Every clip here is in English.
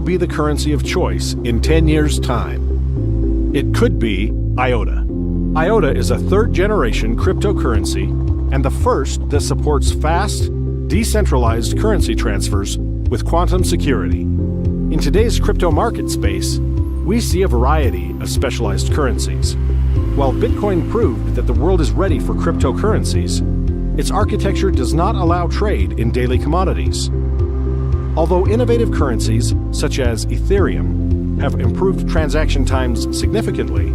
be the currency of choice in 10 years' time? It could be IOTA. IOTA is a third-generation cryptocurrency and the first that supports fast, decentralized currency transfers with quantum security. In today's crypto market space, we see a variety of specialized currencies. While Bitcoin proved that the world is ready for cryptocurrencies, its architecture does not allow trade in daily commodities. Although innovative currencies, such as Ethereum, have improved transaction times significantly,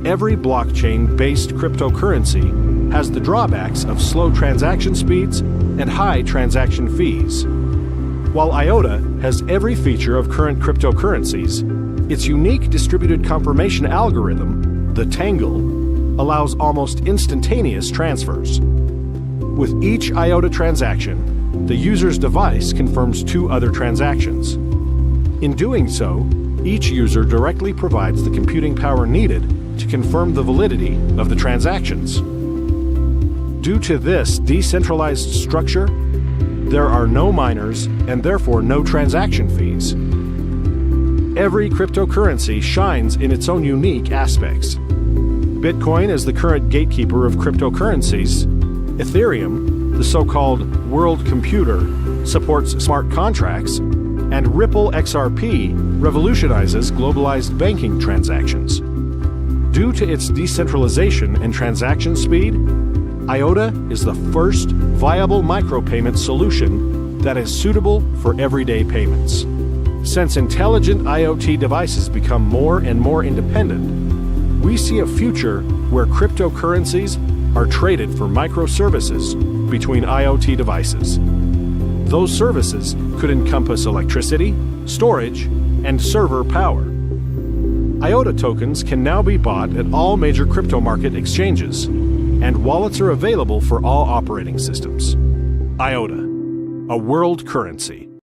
every blockchain-based cryptocurrency has the drawbacks of slow transaction speeds and high transaction fees. While IOTA has every feature of current cryptocurrencies, its unique distributed confirmation algorithm, the Tangle, allows almost instantaneous transfers. With each IOTA transaction, the user's device confirms 2 other transactions. In doing so, each user directly provides the computing power needed to confirm the validity of the transactions. Due to this decentralized structure, there are no miners and therefore no transaction fees. Every cryptocurrency shines in its own unique aspects. Bitcoin is the current gatekeeper of cryptocurrencies. Ethereum, the so-called world computer, supports smart contracts, and Ripple XRP revolutionizes globalized banking transactions. Due to its decentralization and transaction speed, IOTA is the first viable micropayment solution that is suitable for everyday payments. Since intelligent IoT devices become more and more independent, we see a future where cryptocurrencies are traded for microservices between IoT devices. Those services could encompass electricity, storage, and server power. IOTA tokens can now be bought at all major crypto market exchanges, and wallets are available for all operating systems. IOTA, a world currency.